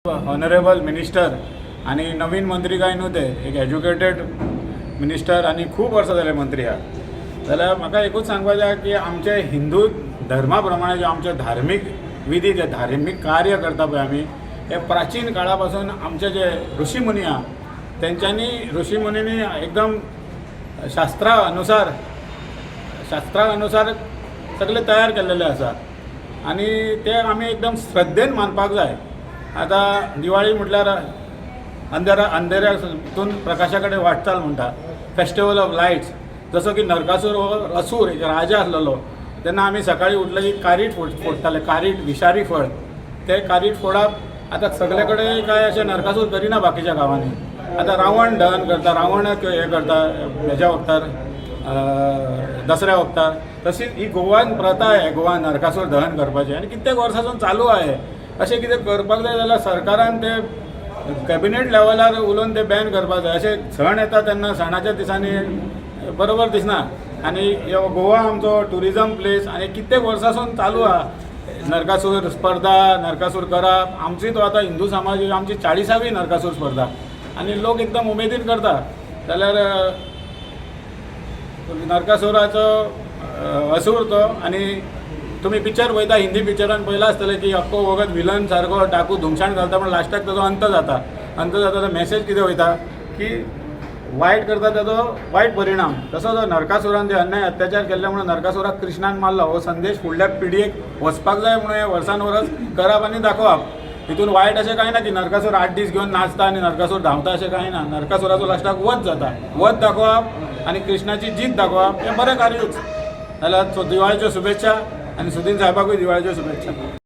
Honourable minister आणि नवीन मंत्री काय नव्हते, एक एज्युकेटेड मिनिस्टर आणि खूप वर्सां जाले मंत्री हा. जाल्यार म्हाका एकूच सांगपाचें की आमचे हिंदू धर्मा प्रमाणे जे आमचे धार्मीक विधी जे धार्मीक कार्य करता पळय आमी, हे प्राचीन काळा पासून आमचे जे ऋषीमुनी हा तेंच्यांनी ऋषीमुनींनी एकदम शास्त्रा अनुसार सगळे तयार केल्लेले आसा आणि ते आमी एकदम श्रद्धेन मानपाक जाय. आता दिवाळी म्हटल्यार अंधेऱ्यातून प्रकाशा कडेन वाटचाल म्हणटा, फेस्टिवल ऑफ लायट्स. जसो की नरकासूर हो असूर एक राजा आसलेलो, तेन्ना आमी सकाळी उठले की कारीट फोडटाले, कारीट विशारी फळ. ते कारीट फोडप आतां सगळे कडेन काय अशें नरकासूर करिना बाकीच्या गांवांनी. आतां रावण दहन करता, रावण हे करता हेज्या वक्तार दसऱ्या वक्तार. तशीच ही गोवान प्रथा आहे, गोवान नरकासूर दहन करपाचें आनी कित्येक वर्सांसून चालू आहे. अशें कितें करपाक जाय जाल्यार सरकारान ते कॅबिनेट लेवलार उलोवन ते बॅन करपाक जाय. अशें सण येता तेन्ना सणाच्या दिसांनी बरोबर दिसना. आनी गोवा आमचो टुरिजम प्लेस आनी कित्येक वर्सांसून चालू आहा नरकासूर स्पर्धा, नरकासूर करप. आमची तो आतां हिंदू समाज आमची 40वी नरकासूर स्पर्धा आनी लोक एकदम उमेदीन करता. जाल्यार नरकासुराचो असूर तो. आनी तुम्ही पिक्चर पळयता, हिंदी पिक्चरान पळयलां आसतलें की अख्खो वगत विलन सारको टाकू धुमशाण घालता, पण लास्टाक ताजो अंत जाता. तो मॅसेज कितें वयता की वायट करता ताजो वायट परिणाम. तसो जो नरकासुरान जे अन्याय अत्याचार केल्ले म्हणून नरकासुराक कृष्णान मारलो, हो संदेश फुडल्या पिडयेक वचपाक जाय म्हणून हे वर्सान वर्स करप आनी दाखोवप. हितून वायट अशें कांय ना की नरकासूर 8 दीस घेवन नाचता आनी नरकासूर धांवता, अशें कांय ना. नरकासुराचो लास्टाक वध जाता. वध दाखोवप आनी कृष्णाची जीत दाखोवप हें बरें कार्यूच. जाल्यार दिवाळेच्यो शुभेच्छा आनी सुदीन साहेबाकूय दिवाळेच्यो शुभेच्छा.